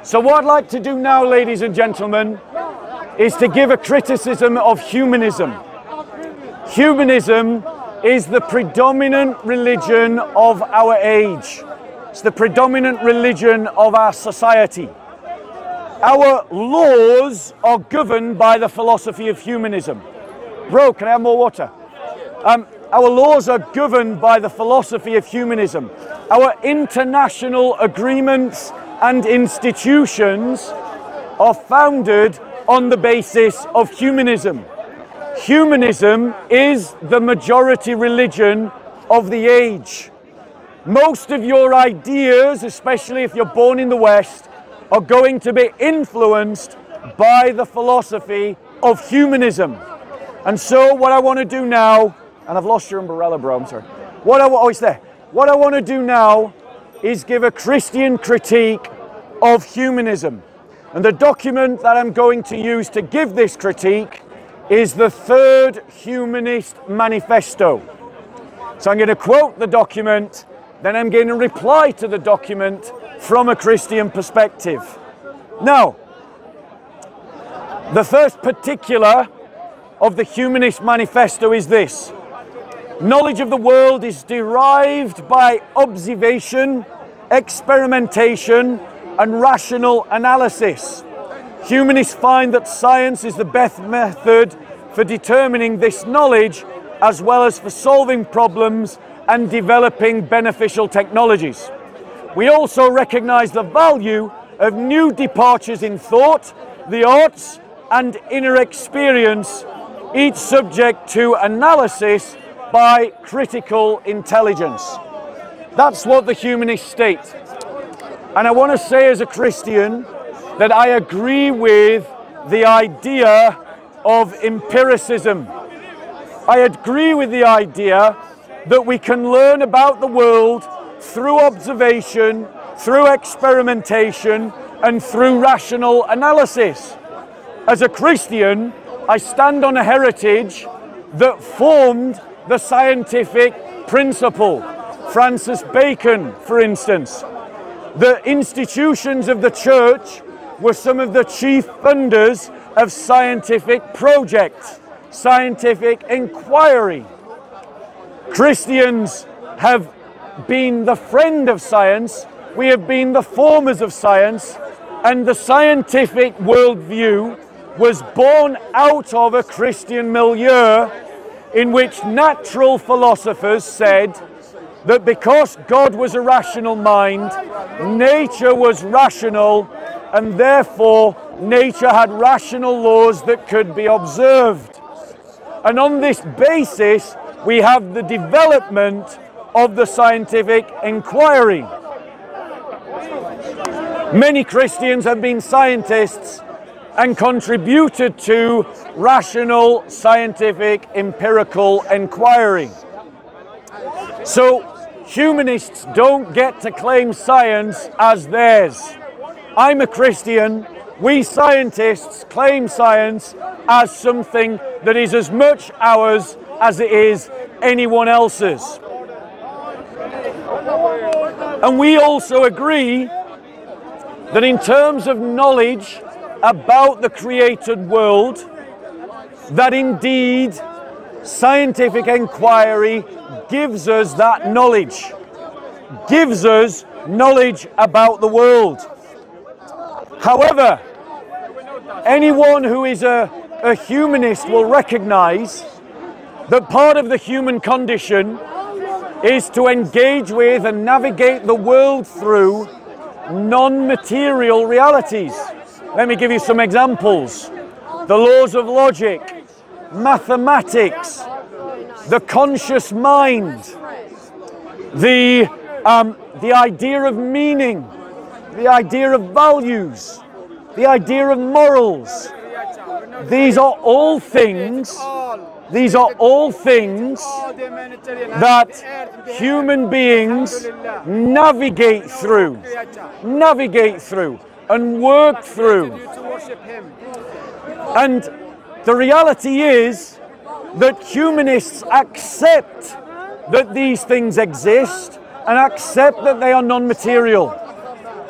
So what I'd like to do now, ladies and gentlemen, is to give a criticism of humanism. Humanism is the predominant religion of our age. It's the predominant religion of our society. Our laws are governed by the philosophy of humanism. Bro, can I have more water? Our laws are governed by the philosophy of humanism. Our international agreements and institutions are founded on the basis of humanism. Humanism is the majority religion of the age. Most of your ideas, especially if you're born in the West, are going to be influenced by the philosophy of humanism. And so what I want to do now, and I've lost your umbrella, bro, I'm sorry. It's there. What I want to do now is give a Christian critique of humanism. And the document that I'm going to use to give this critique is the Third Humanist Manifesto. So I'm going to quote the document, then I'm going to reply to the document from a Christian perspective. Now, the first particular of the Humanist Manifesto is this: knowledge of the world is derived by observation, experimentation, and rational analysis. Humanists find that science is the best method for determining this knowledge, as well as for solving problems and developing beneficial technologies. We also recognize the value of new departures in thought, the arts, and inner experience, each subject to analysis by critical intelligence. That's what the humanists state. And I want to say as a Christian that I agree with the idea of empiricism. I agree with the idea that we can learn about the world through observation, through experimentation, and through rational analysis. As a Christian, I stand on a heritage that formed the scientific principle. Francis Bacon, for instance. The institutions of the church were some of the chief funders of scientific projects, scientific inquiry. Christians have been the friend of science, we have been the formers of science, and the scientific worldview was born out of a Christian milieu in which natural philosophers said that because God was a rational mind, nature was rational, and therefore nature had rational laws that could be observed. And on this basis, we have the development of the scientific inquiry. Many Christians have been scientists and contributed to rational, scientific, empirical inquiry. So humanists don't get to claim science as theirs. I'm a Christian. We scientists claim science as something that is as much ours as it is anyone else's. And we also agree that in terms of knowledge about the created world, that indeed scientific inquiry gives us that knowledge, gives us knowledge about the world. However, anyone who is a humanist will recognize that part of the human condition is to engage with and navigate the world through non-material realities. Let me give you some examples. The laws of logic, mathematics, the conscious mind, the idea of meaning, the idea of values, the idea of morals. These are all things that human beings navigate through and work through. And the reality is that humanists accept that these things exist and accept that they are non-material.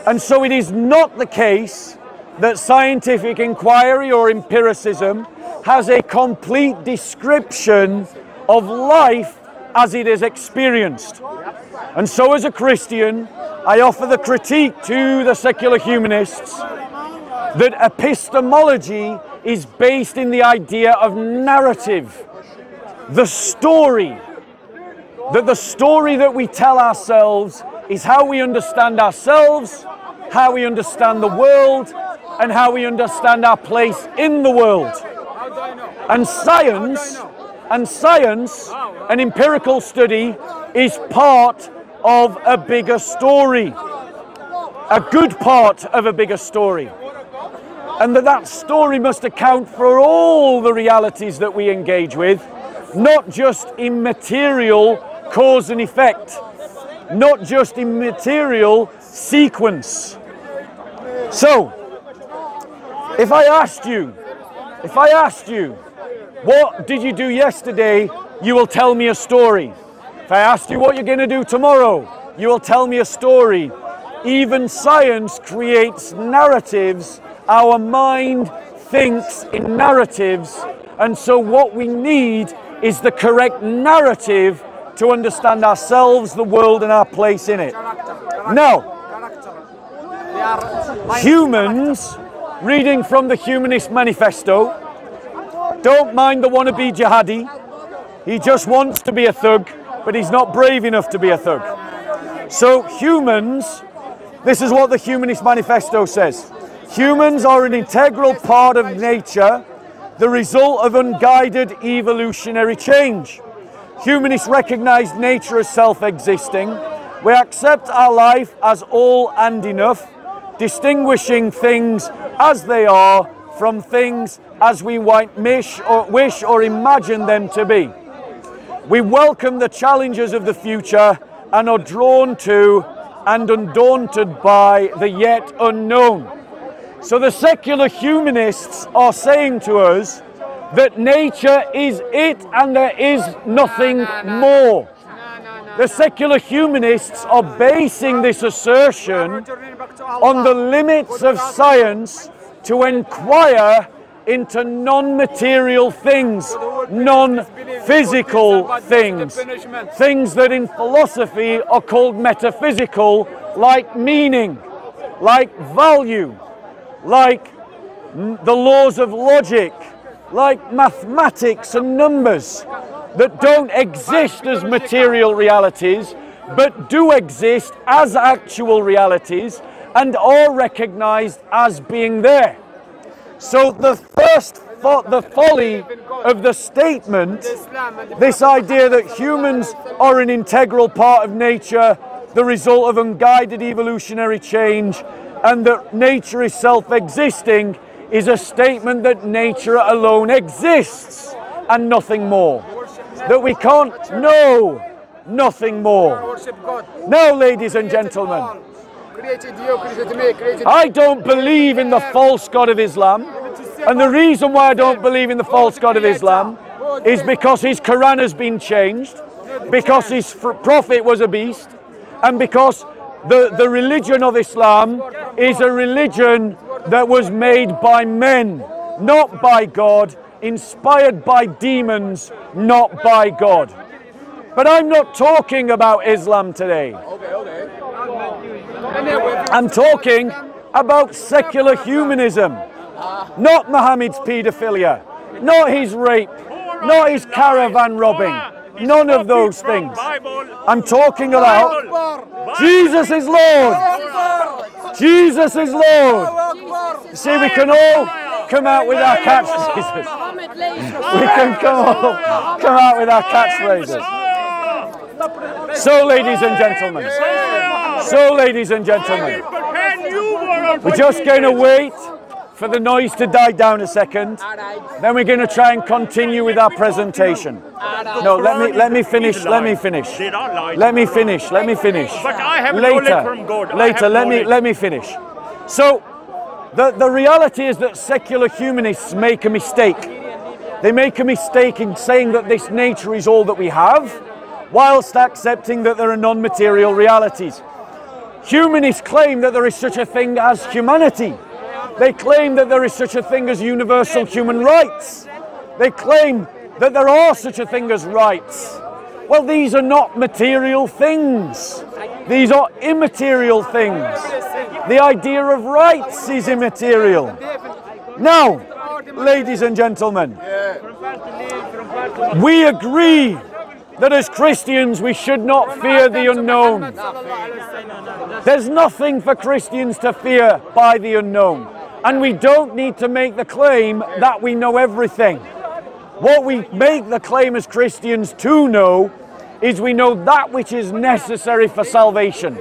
And so it is not the case that scientific inquiry or empiricism has a complete description of life as it is experienced. And so as a Christian, I offer the critique to the secular humanists that epistemology is based in the idea of narrative, the story, that the story that we tell ourselves is how we understand ourselves, how we understand the world, and how we understand our place in the world. And science, an empirical study, is part of a bigger story, a good part of a bigger story. And that story must account for all the realities that we engage with, not just immaterial cause and effect, not just immaterial sequence. So, if I asked you, what did you do yesterday, you will tell me a story. If I asked you what you're going to do tomorrow, you will tell me a story. Even science creates narratives. Our mind thinks in narratives. And so what we need is the correct narrative to understand ourselves, the world, and our place in it. Now, humans, reading from the Humanist Manifesto, don't mind the wannabe jihadi. He just wants to be a thug, but he's not brave enough to be a thug. So humans, this is what the Humanist Manifesto says. Humans are an integral part of nature, the result of unguided evolutionary change. Humanists recognize nature as self-existing. We accept our life as all and enough, distinguishing things as they are from things as we might wish or imagine them to be. We welcome the challenges of the future and are drawn to and undaunted by the yet unknown. So the secular humanists are saying to us that nature is it and there is nothing more. The secular humanists are basing this assertion on the limits of science to inquire into non-material things, non-physical things, things that in philosophy are called metaphysical, like meaning, like value, like the laws of logic, like mathematics and numbers, that don't exist as material realities, but do exist as actual realities and are recognized as being there. So the folly of the statement, this idea that humans are an integral part of nature, the result of unguided evolutionary change, and that nature is self-existing, is a statement that nature alone exists and nothing more. That we can't know nothing more. Now, ladies and gentlemen, I don't believe in the false God of Islam, and the reason why I don't believe in the false God of Islam is because his Quran has been changed, because his prophet was a beast, and because the religion of Islam is a religion that was made by men, not by God, inspired by demons, not by God. But I'm not talking about Islam today. I'm talking about secular humanism, not Muhammad's paedophilia, not his rape, not his caravan robbing, none of those things. I'm talking about Jesus is Lord. Jesus is Lord. You see, we can all come out with our catchphrases. We can come out with our catchphrases. So, ladies and gentlemen, we're just going to wait for the noise to die down a second. Then we're going to try and continue with our presentation. No, let me finish. Let me finish. Later, let me finish. So, the reality is that secular humanists make a mistake. They make a mistake in saying that this nature is all that we have, whilst accepting that there are non-material realities. Humanists claim that there is such a thing as humanity. They claim that there is such a thing as universal human rights. They claim that there are such a thing as rights. Well, these are not material things. These are immaterial things. The idea of rights is immaterial. Now, ladies and gentlemen, we agree that as Christians we should not fear the unknown. There's nothing for Christians to fear by the unknown. And we don't need to make the claim that we know everything. What we make the claim as Christians to know is we know that which is necessary for salvation.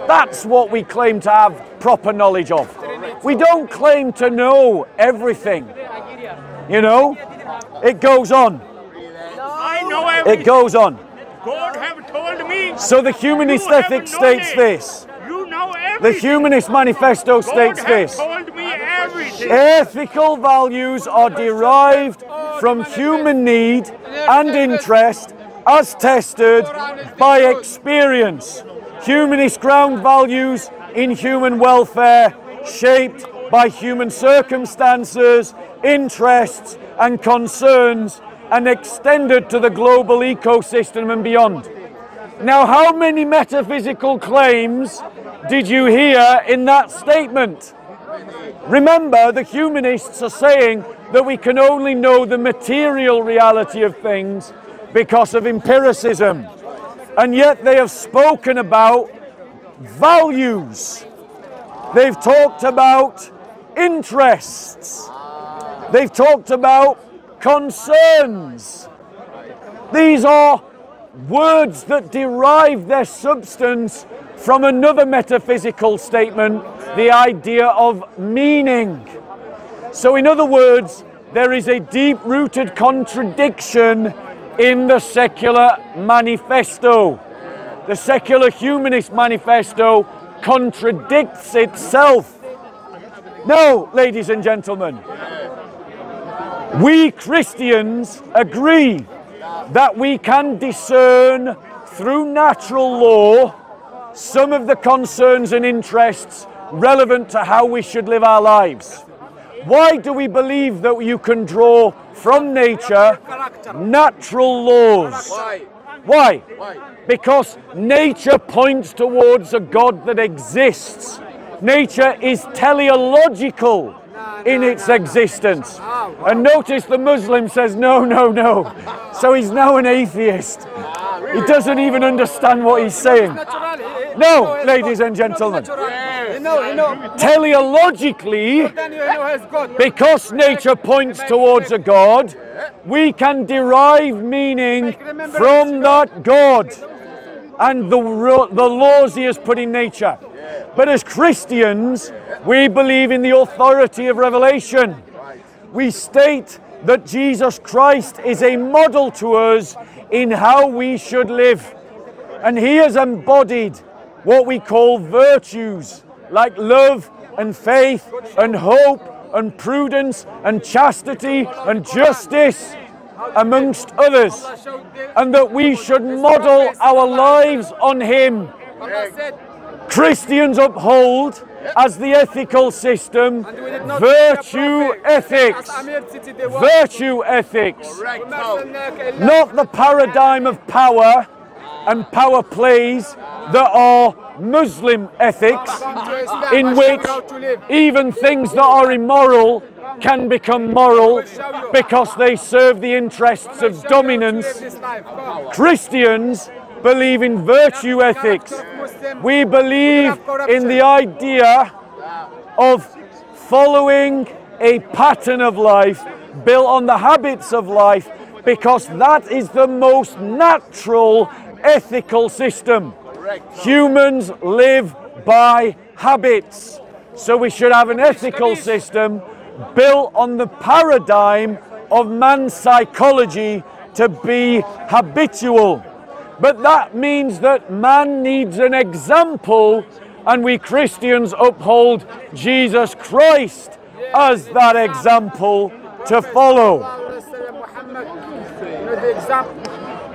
That's what we claim to have proper knowledge of. We don't claim to know everything. You know, it goes on. I know everything. It goes on. God have told me. So the humanist ethic states this. You know everything. The Humanist Manifesto states this. Told me everything. Ethical values are derived from human need and interest as tested by experience. Humanist ground values in human welfare shaped by human circumstances, interests and concerns and extended to the global ecosystem and beyond. Now, how many metaphysical claims did you hear in that statement? Remember, the humanists are saying that we can only know the material reality of things because of empiricism. And yet they have spoken about values. They've talked about interests. They've talked about concerns. These are words that derive their substance from another metaphysical statement, the idea of meaning. So in other words, there is a deep-rooted contradiction in the secular manifesto. The secular humanist manifesto contradicts itself. Now, ladies and gentlemen, we Christians agree that we can discern through natural law some of the concerns and interests relevant to how we should live our lives. Why do we believe that you can draw from nature natural laws? Why? Because nature points towards a God that exists. Nature is teleological in its existence. And notice the Muslim says, no, no, no. So he's now an atheist. He doesn't even understand what he's saying. No, ladies and gentlemen. Teleologically, because nature points towards a God, we can derive meaning from that God and the laws he has put in nature. But as Christians, we believe in the authority of revelation. We state that Jesus Christ is a model to us in how we should live. And he has embodied what we call virtues, like love and faith and hope and prudence and chastity and justice, amongst others. And that we should model our lives on him. Christians uphold as the ethical system virtue ethics. Virtue ethics. Not the paradigm of power and power plays that are Muslim ethics, in which even things that are immoral can become moral because they serve the interests of dominance. Christians believe in virtue ethics. We believe in the idea of following a pattern of life built on the habits of life, because that is the most natural ethical system. Humans live by habits. So we should have an ethical system built on the paradigm of man's psychology to be habitual. But that means that man needs an example, and we Christians uphold Jesus Christ as that example to follow.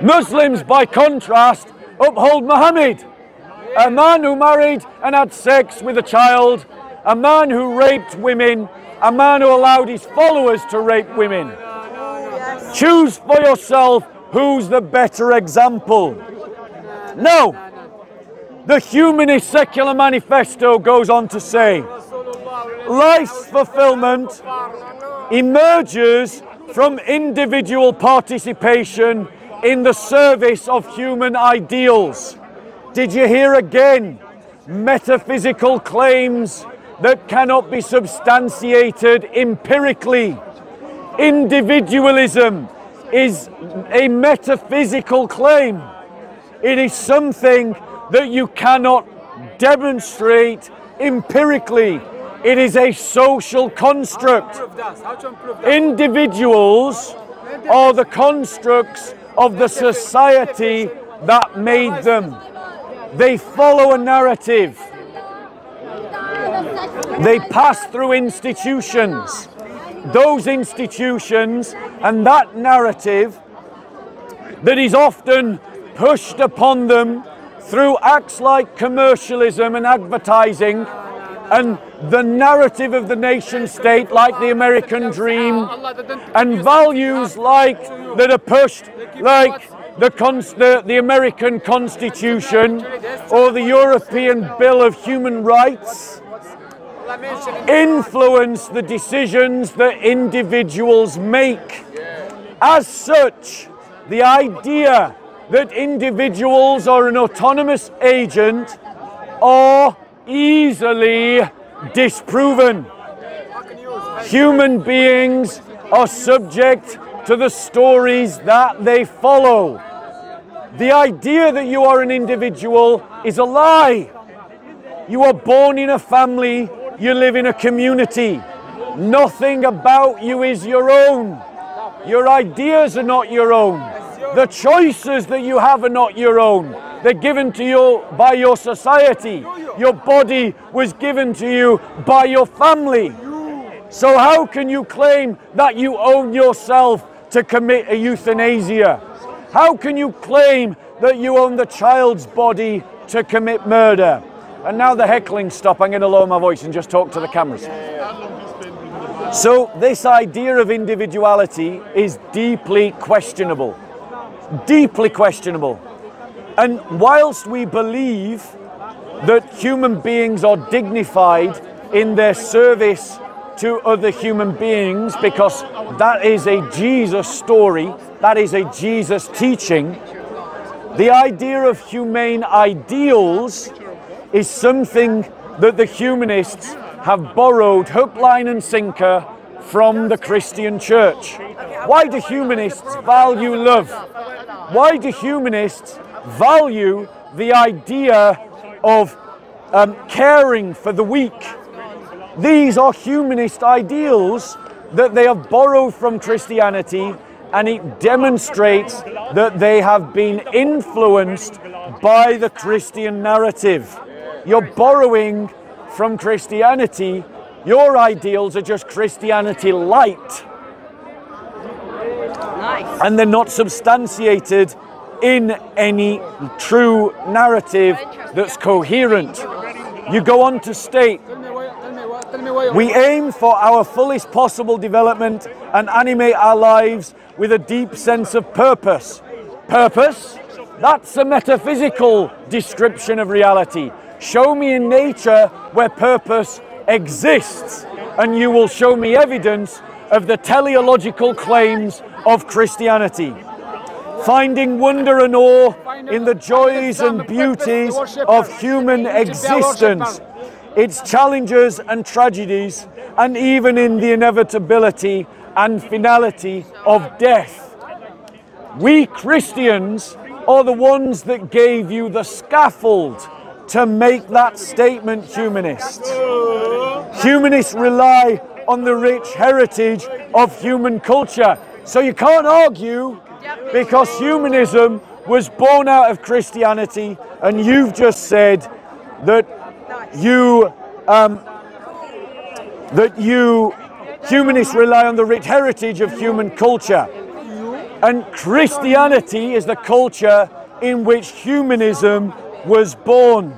Muslims, by contrast, uphold Muhammad. A man who married and had sex with a child, a man who raped women, a man who allowed his followers to rape women. Choose for yourself who's the better example. No. The Humanist Secular Manifesto goes on to say, life's fulfillment emerges from individual participation in the service of human ideals. Did you hear again? Metaphysical claims that cannot be substantiated empirically. Individualism is a metaphysical claim. It is something that you cannot demonstrate empirically. It is a social construct. Individuals are the constructs of the society that made them. They follow a narrative. They pass through institutions. Those institutions and that narrative that is often pushed upon them through acts like commercialism and advertising and the narrative of the nation state like the American dream and values like that are pushed like the American Constitution or the European Bill of Human Rights influence the decisions that individuals make. As such, the idea that individuals are an autonomous agent are easily disproven. Human beings are subject to the stories that they follow. The idea that you are an individual is a lie. You are born in a family, you live in a community. Nothing about you is your own. Your ideas are not your own. The choices that you have are not your own. They're given to you by your society. Your body was given to you by your family. So how can you claim that you own yourself to commit a euthanasia? How can you claim that you own the child's body to commit murder? And now the heckling stop. I'm going to lower my voice and just talk to the cameras. So this idea of individuality is deeply questionable. Deeply questionable. And whilst we believe that human beings are dignified in their service to other human beings, because that is a Jesus story, that is a Jesus teaching, the idea of humane ideals is something that the humanists have borrowed hook, line and sinker from the Christian church. Why do humanists value love? Why do humanists value the idea of caring for the weak? These are humanist ideals that they have borrowed from Christianity, and it demonstrates that they have been influenced by the Christian narrative. You're borrowing from Christianity. Your ideals are just Christianity light. Nice. And they're not substantiated in any true narrative that's coherent. You go on to state, we aim for our fullest possible development and animate our lives with a deep sense of purpose. Purpose? That's a metaphysical description of reality. Show me in nature where purpose exists, and you will show me evidence of the teleological claims of Christianity. Finding wonder and awe in the joys and beauties of human existence, its challenges and tragedies, and even in the inevitability and finality of death. We Christians are the ones that gave you the scaffold to make that statement, humanists. Humanists rely on the rich heritage of human culture. So you can't argue, because humanism was born out of Christianity, and you've just said that humanists rely on the rich heritage of human culture. And Christianity is the culture in which humanism was born.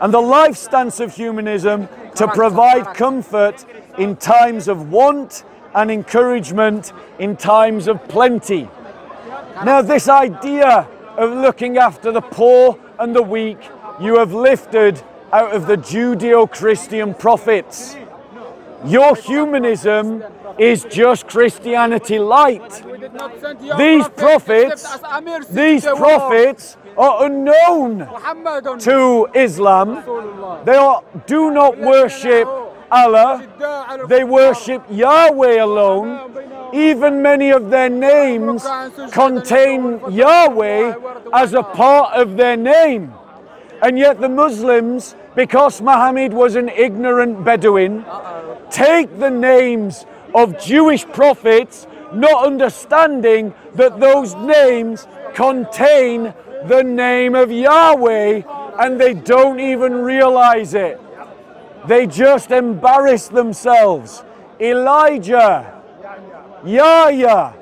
and the life stance of humanism to provide comfort in times of want and encouragement in times of plenty. Now, this idea of looking after the poor and the weak, you have lifted out of the Judeo-Christian prophets. Your humanism is just Christianity light. These prophets are unknown to Islam. They do not worship Allah. They worship Yahweh alone. Even many of their names contain Yahweh as a part of their name. And yet the Muslims, because Muhammad was an ignorant Bedouin, take the names of Jewish prophets, not understanding that those names contain the name of Yahweh, and they don't even realize it. They just embarrass themselves. Elijah, Yahya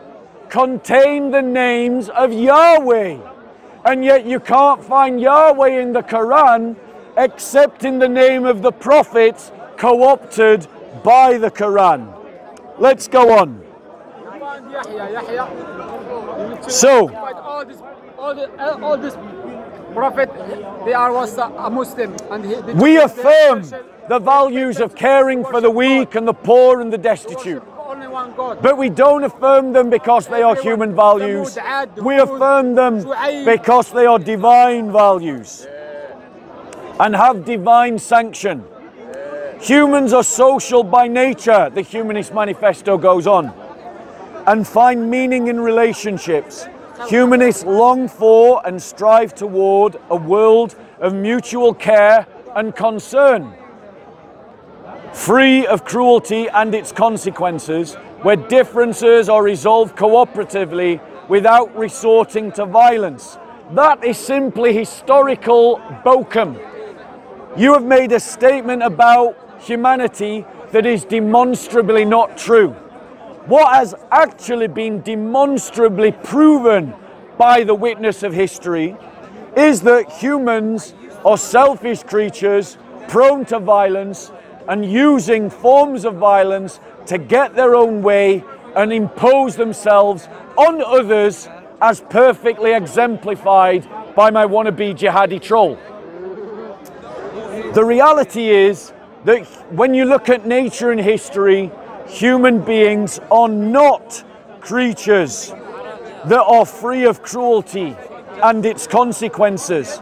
contain the names of Yahweh, and yet you can't find Yahweh in the Quran except in the name of the prophets co-opted by the Quran. Let's go on. So, all this prophet, they was a Muslim, and we affirm the values of caring for the weak and the poor and the destitute. But we don't affirm them because they are human values. We affirm them because they are divine values and have divine sanction. Humans are social by nature, the Humanist Manifesto goes on, and find meaning in relationships. Humanists long for and strive toward a world of mutual care and concern, free of cruelty and its consequences, where differences are resolved cooperatively without resorting to violence. That is simply historical bokum. You have made a statement about humanity that is demonstrably not true. What has actually been demonstrably proven by the witness of history is that humans are selfish creatures prone to violence and using forms of violence to get their own way and impose themselves on others, as perfectly exemplified by my wannabe jihadi troll. The reality is that when you look at nature and history, human beings are not creatures that are free of cruelty and its consequences.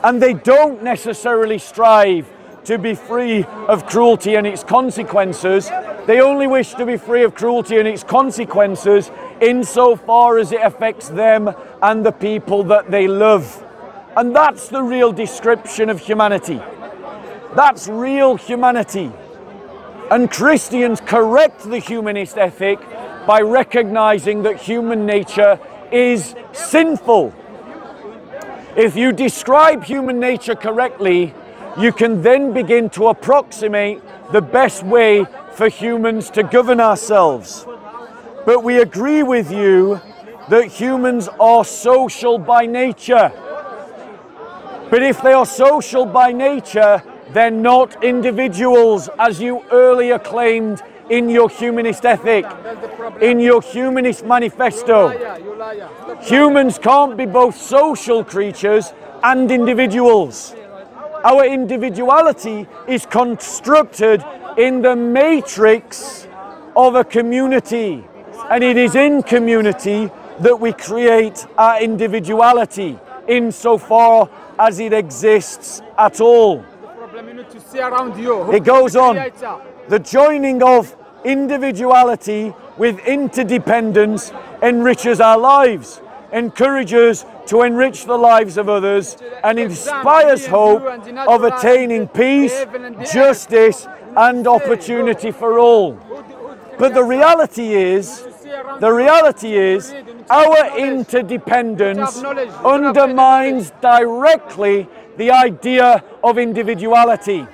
And they don't necessarily strive to be free of cruelty and its consequences. They only wish to be free of cruelty and its consequences insofar as it affects them and the people that they love. And that's the real description of humanity. That's real humanity. And Christians correct the humanist ethic by recognizing that human nature is sinful. If you describe human nature correctly, you can then begin to approximate the best way for humans to govern ourselves. But we agree with you that humans are social by nature. But if they are social by nature, they're not individuals, as you earlier claimed in your humanist ethic, in your humanist manifesto. Humans can't be both social creatures and individuals. Our individuality is constructed in the matrix of a community, and it is in community that we create our individuality, insofar as it exists at all. It goes on. The joining of individuality with interdependence enriches our lives, encourages to enrich the lives of others, and inspires hope of attaining peace, justice, and opportunity for all. But the reality is our interdependence undermines directly the idea of individuality.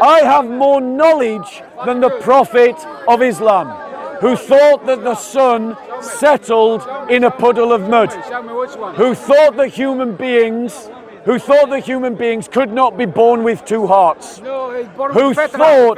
I have more knowledge than the Prophet of Islam, who thought that the sun settled in a puddle of mud, who thought that human beings who thought that human beings could not be born with two hearts, No, he's born who with thought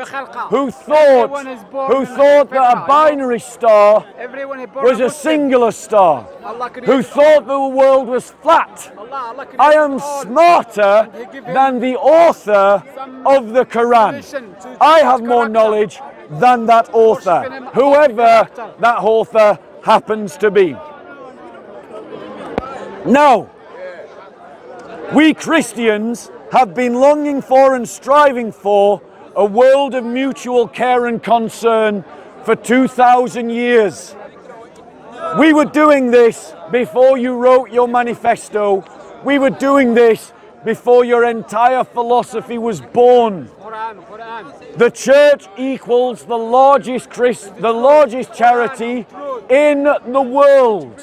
that a binary star Everyone is born was a Muslim. singular star, Allah created who thought the world was flat. Allah created I am all. smarter than the author of the Quran. I have more knowledge than that author, whoever that author happens to be. Now, we Christians have been longing for and striving for a world of mutual care and concern for 2,000 years. We were doing this before you wrote your manifesto. We were doing this before your entire philosophy was born. Quran. The church equals the largest charity in the world.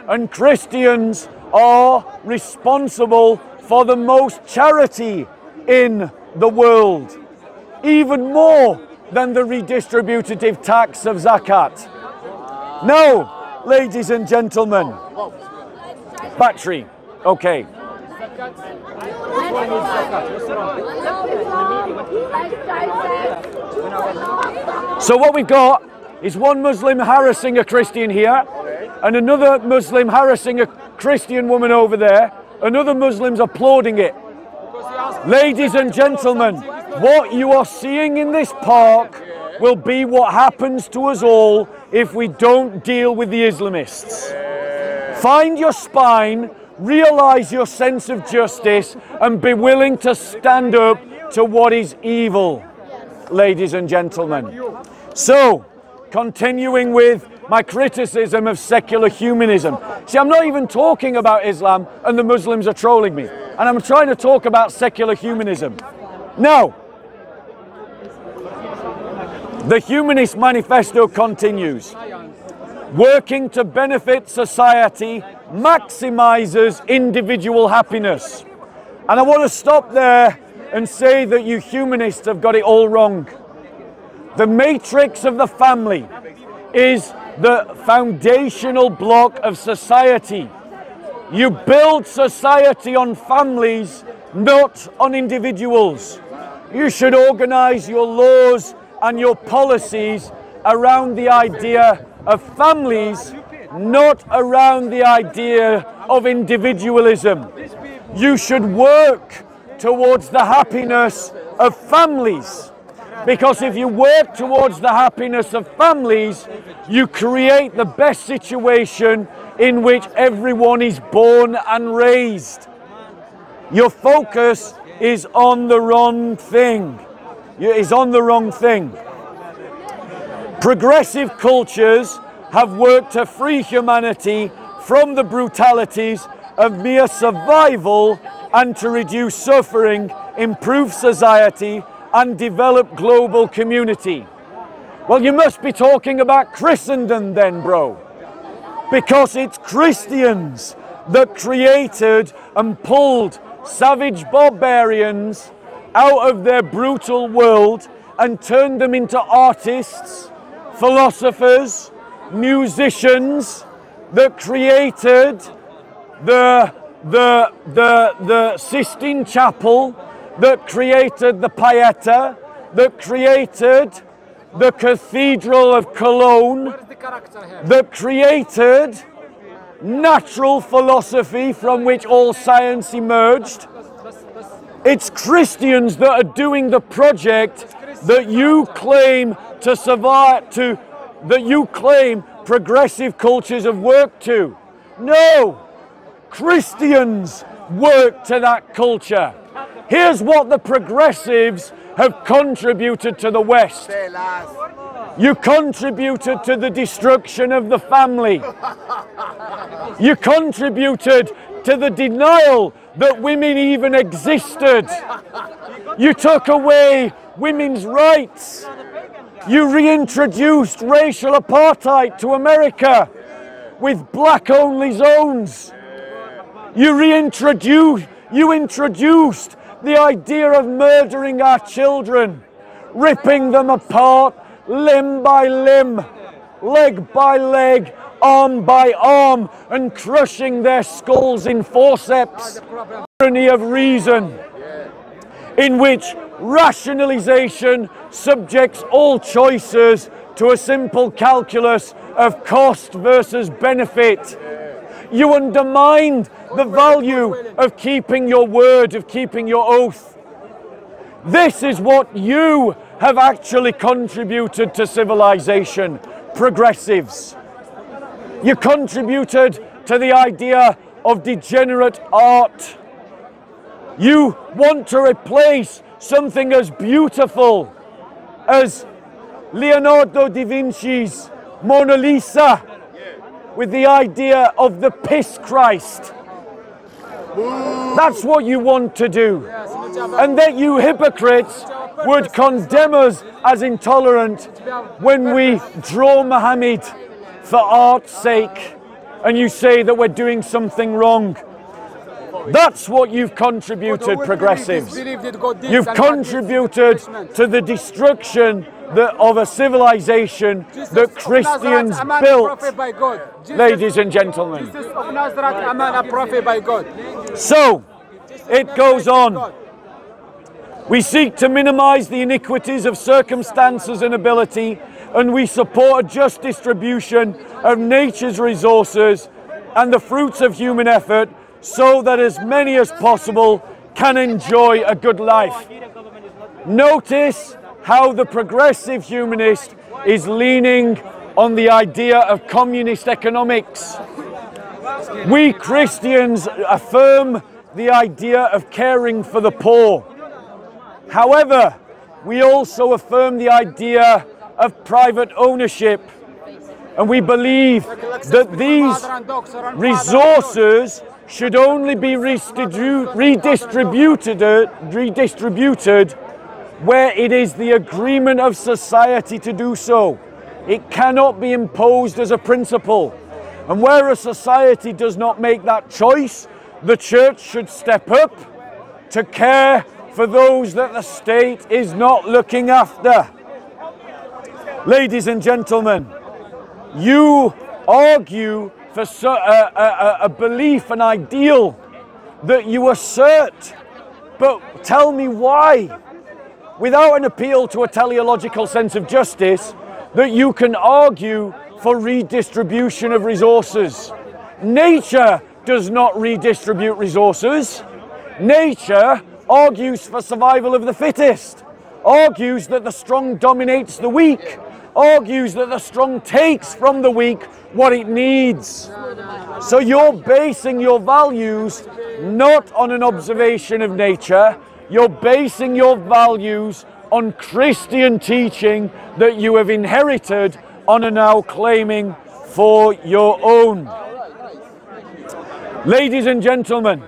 And Christians are responsible for the most charity in the world, even more than the redistributive tax of zakat. Now, ladies and gentlemen, battery, okay. So what we've got is one Muslim harassing a Christian here, and another Muslim harassing a Christian woman over there. Another Muslim's applauding it. Ladies and gentlemen, what you are seeing in this park will be what happens to us all if we don't deal with the Islamists. Find your spine, realize your sense of justice, and be willing to stand up to what is evil, ladies and gentlemen. So, continuing with my criticism of secular humanism. See, I'm not even talking about Islam and the Muslims are trolling me. And I'm trying to talk about secular humanism. Now, the Humanist Manifesto continues. Working to benefit society maximizes individual happiness. And I want to stop there and say that you humanists have got it all wrong. The matrix of the family is the foundational block of society. You build society on families, not on individuals. You should organize your laws and your policies around the idea of families, not around the idea of individualism. You should work towards the happiness of families. Because if you work towards the happiness of families, you create the best situation in which everyone is born and raised. Your focus is on the wrong thing. Progressive cultures have worked to free humanity from the brutalities of mere survival and to reduce suffering, improve society, and develop global community. Well, you must be talking about Christendom then, bro. Because it's Christians that created and pulled savage barbarians out of their brutal world and turned them into artists, philosophers, musicians, that created the Sistine Chapel, that created the Pieta, that created the Cathedral of Cologne, that created natural philosophy from which all science emerged. It's Christians that are doing the project that you claim to survive, that you claim progressive cultures have worked to. No, Christians work to that culture. Here's what the progressives have contributed to the West. You contributed to the destruction of the family. You contributed to the denial that women even existed. You took away women's rights. You reintroduced racial apartheid to America with black-only zones. You introduced the idea of murdering our children, ripping them apart limb by limb, leg by leg, arm by arm and crushing their skulls in forceps. Tyranny of reason, in which rationalization subjects all choices to a simple calculus of cost versus benefit. You undermined the value of keeping your word, of keeping your oath. This is what you have actually contributed to civilization, progressives. You contributed to the idea of degenerate art. You want to replace something as beautiful as Leonardo da Vinci's Mona Lisa with the idea of the piss Christ. That's what you want to do. And that you hypocrites would condemn us as intolerant when we draw Muhammad for art's sake, and you say that we're doing something wrong. That's what you've contributed, progressives. You've contributed to the destruction of a civilization that Christians built, ladies and gentlemen. So, it goes on. We seek to minimize the iniquities of circumstances and ability, and we support a just distribution of nature's resources and the fruits of human effort, so that as many as possible can enjoy a good life. Notice how the progressive humanist is leaning on the idea of communist economics. We Christians affirm the idea of caring for the poor. However, we also affirm the idea of private ownership, and we believe that these resources should only be redistributed where it is the agreement of society to do so. It cannot be imposed as a principle. And where a society does not make that choice, the church should step up to care for those that the state is not looking after. Ladies and gentlemen, you argue for a belief, an ideal that you assert, but tell me why, without an appeal to a teleological sense of justice, that you can argue for redistribution of resources. Nature does not redistribute resources. Nature argues for survival of the fittest, argues that the strong dominates the weak, argues that the strong takes from the weak what it needs. So you're basing your values not on an observation of nature, you're basing your values on Christian teaching that you have inherited and are now claiming for your own. Ladies and gentlemen,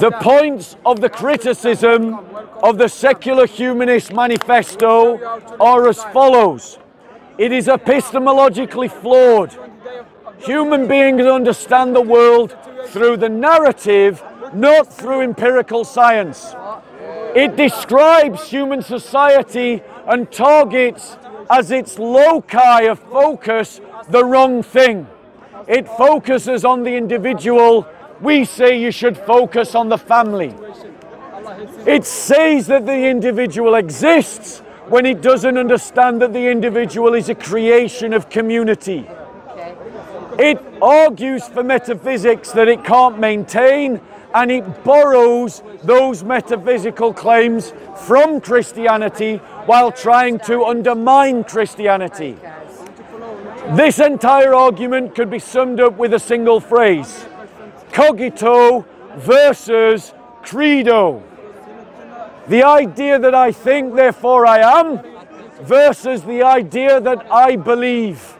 the points of the criticism of the secular humanist manifesto are as follows. It is epistemologically flawed. Human beings understand the world through the narrative, not through empirical science. It describes human society and targets as its loci of focus the wrong thing. It focuses on the individual. We say you should focus on the family. It says that the individual exists when it doesn't understand that the individual is a creation of community. It argues for metaphysics that it can't maintain, and it borrows those metaphysical claims from Christianity while trying to undermine Christianity. This entire argument could be summed up with a single phrase: cogito versus credo. The idea that I think, therefore I am, versus the idea that I believe.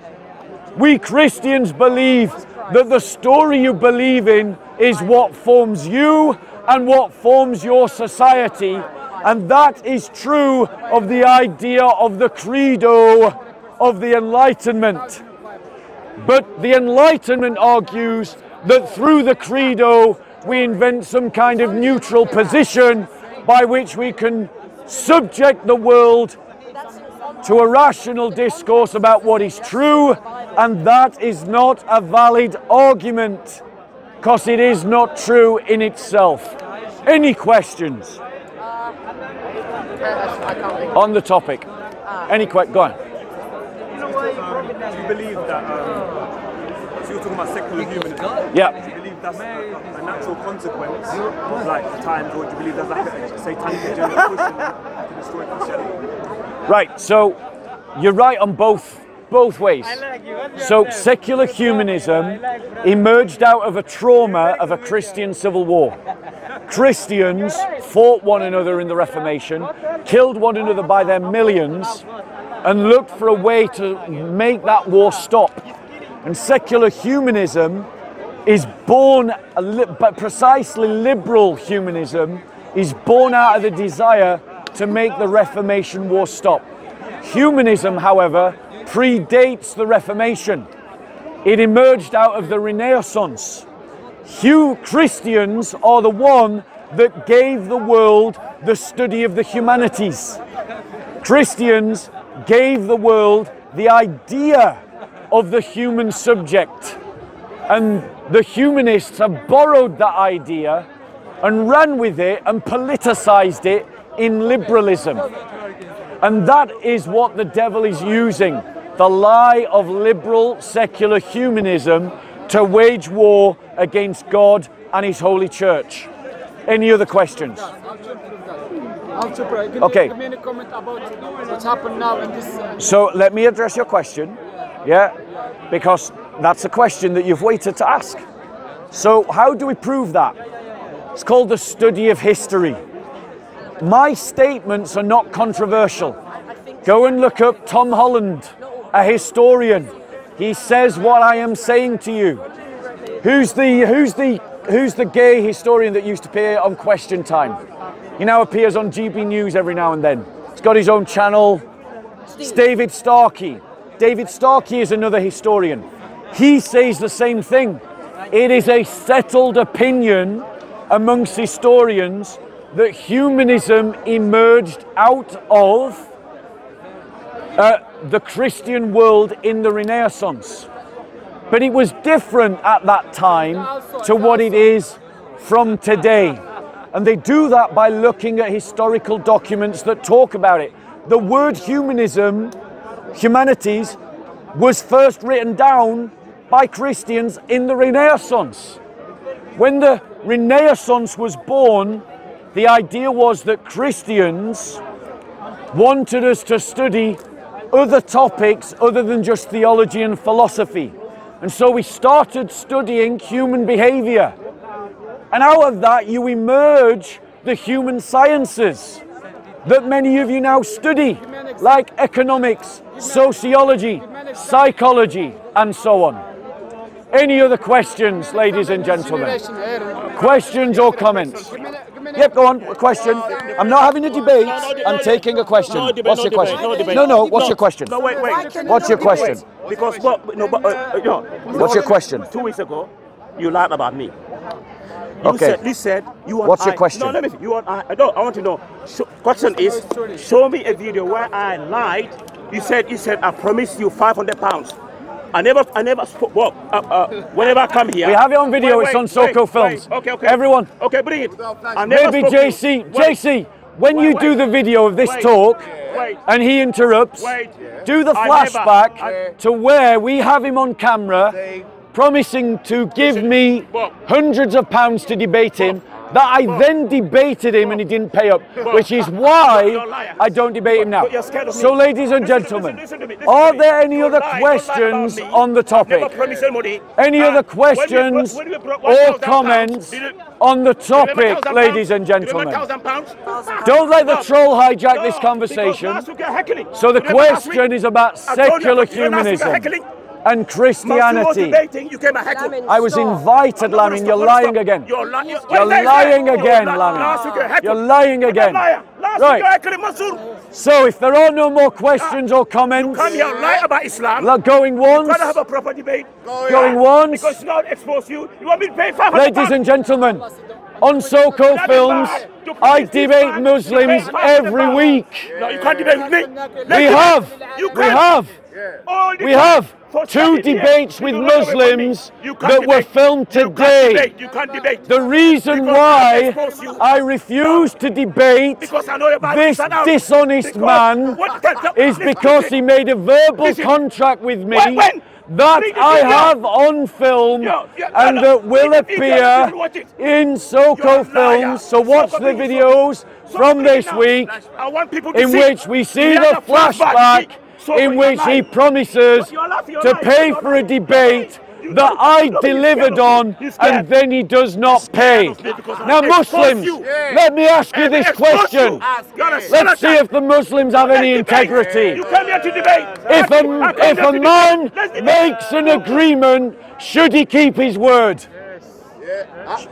We Christians believe that the story you believe in is what forms you and what forms your society, and that is true of the idea of the credo of the Enlightenment. But the Enlightenment argues that through the credo we invent some kind of neutral position by which we can subject the world to a rational discourse about what is true, and that is not a valid argument, because it is not true in itself. Any questions on the topic? Any questions? Go on. Do you believe that, so you're talking about secular humanism, Yeah. do you believe that's a natural consequence of like the times, or do you believe there's like a satanic agenda pushing to destroy Christianity? Right, so you're right on both ways. So secular humanism emerged out of a trauma of a Christian civil war. Christians fought one another in the Reformation, killed one another by their millions, and looked for a way to make that war stop. And secular humanism is born, but precisely liberal humanism is born out of the desire to make the Reformation war stop. Humanism, however, predates the Reformation. It emerged out of the Renaissance. Christians are the one that gave the world the study of the humanities. Christians gave the world the idea of the human subject. And the humanists have borrowed that idea and ran with it and politicized it in liberalism. And that is what the devil is using, the lie of liberal secular humanism, to wage war against God and his holy church. Any other questions? Okay. Give me a comment about what's happened now in this. So let me address your question, yeah, because that's a question that you've waited to ask. So how do we prove that? It's called the study of history. My statements are not controversial. Go and look up Tom Holland, a historian. He says what I am saying to you. Who's the gay historian that used to appear on Question Time? He now appears on GB News every now and then. He's got his own channel. It's David Starkey. David Starkey is another historian. He says the same thing. It is a settled opinion amongst historians that humanism emerged out of the Christian world in the Renaissance. But it was different at that time to what it is from today. And they do that by looking at historical documents that talk about it. The word humanism, humanities, was first written down by Christians in the Renaissance. When the Renaissance was born, the idea was that Christians wanted us to study other topics other than just theology and philosophy. And so we started studying human behavior. And out of that, you emerge the human sciences that many of you now study, like economics, sociology, psychology, and so on. Any other questions, ladies and gentlemen? Questions or comments? Yep, go on, a question. I'm not having a debate, I'm taking a question. What's your question? No, what's your question? No, wait. What's your question? Because, What's your question? 2 weeks ago, you lied about me. Okay. You said you want. What's your question? No, let me. You want. I want to know. Question is, show me a video where I lied. You said I promised you £500. I never spoke. Well, whenever I come here, We have it on video. It's on Soko Films. Okay. Everyone. Okay, bring it. I never Maybe spoke to you. JC, when you do the video of this talk and he interrupts, do the flashback to where we have him on camera promising to give me hundreds of pounds to debate him, that I then debated him and he didn't pay up, which is why I don't debate him now. So ladies and gentlemen, are there any other questions on the topic? Any other questions or comments on the topic, ladies and gentlemen? Don't let the troll hijack this conversation. So the question is about secular humanism and Christianity. I was invited, Lamin. You're lying again. You're lying again, Lamin. You're lying again. Right. So if there are no more questions or comments, come here, lie about Islam. Going once. We're gonna have a proper debate. Going once. Because now expose you. You want me to pay £500? Ladies and gentlemen, on Soko Films, I debate Muslims every week. No, you can't debate with me. We have. You We can't. have. All the We time. have For 2 7 years, debates with you don't know what I mean. Muslims You can't that were debate. filmed You can't today. debate. You can't debate. The reason Because I why expose you. I refuse to debate Because I know your Bible this inside out. dishonest Because man is because he made a verbal Listen. contract with me When? that Bring the I video. have on film and no. that will Bring the video. appear People watch it. in Soko You're a liar. films. So watch Soko the films. videos So from bring it this now. week I want people to in see. which we see He has the a flashback. flashback So in you're which he lying. promises You're lying. to pay for a debate that I delivered on and then he does not pay. Now Muslims, let me ask you this question. Let's see if the Muslims have any integrity. You come here to debate. If a man makes an agreement, should he keep his word?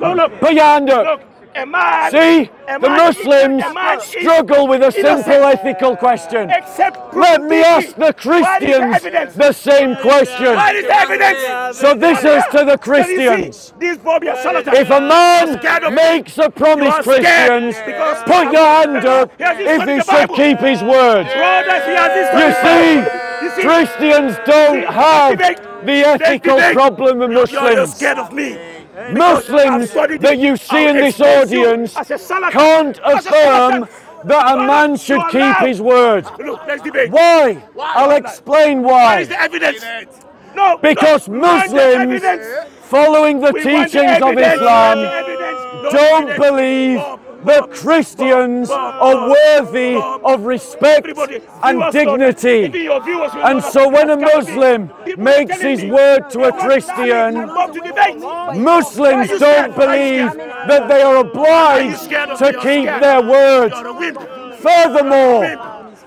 Look, Put your hand up. look, a man. See, a the man- Muslims a man is struggle with a innocent. simple ethical question. Except Let me ask the Where is the Christians evidence? the same question. Where is the evidence? So this is to the Christians. These Bobby charlatans. If a man scared of makes a promise, You are scared Christians, because- put your hand up He has this if one he in the should Bible. keep his word. Brothers, he has this You one. see, You see, Christians don't have the ethical debate. problem with You're Muslims. scared of me. Muslims that you see in this audience can't affirm that a man should keep his word. Look, let's debate. Why? I'll explain Where why. is the evidence? No. Because no, we want the Muslims, evidence. following the We want the teachings of evidence. Islam, We want the evidence. No don't evidence. believe that Christians are worthy of respect Everybody, and viewers don't- dignity. even your viewers will And know so that when a that's gotta be. Muslim People makes are telling his me word to a they want Christian, Lamin to debate. Muslims Why are you don't scared? Why are you believe scared? that they are Are you obliged scared of to me? You're keep scared. their word. You're a wimp. Furthermore,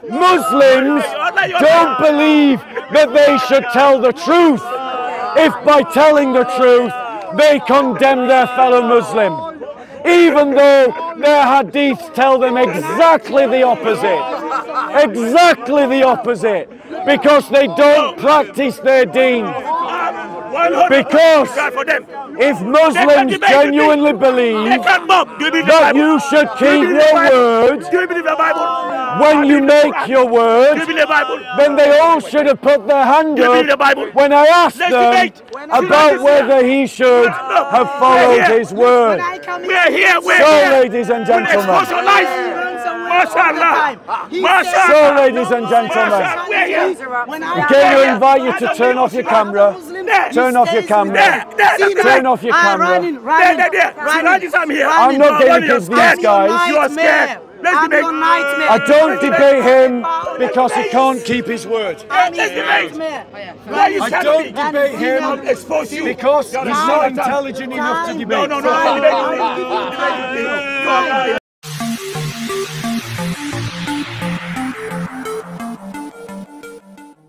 Muslims don't believe that they should tell the truth if by telling the truth they condemn their fellow Muslim, even though their hadiths tell them exactly the opposite. Exactly the opposite, because they don't practice their deen. Because for them. if Muslims genuinely believe that you should keep your word Do you believe the Bible? when you make your Do you word, believe the Bible? then they all should have put their hand Do you believe the up Bible? when I asked Let's them debate. about whether he should have followed his word. We're here. We're So, here. ladies and We'll expose gentlemen, your life. Mashallah. Mashallah. so ladies and gentlemen, We're here. I'm going to invite you to turn off your camera. Turn off your camera. Turn off your camera. There. Siraj is here. I'm not going to give these guys. You are scared. Let's debate. I don't debate him because he can't keep his word. Let's debate. Why are you I scared don't of me? debate him I'll expose you. because he's You're a not charlatan. intelligent enough to debate. No.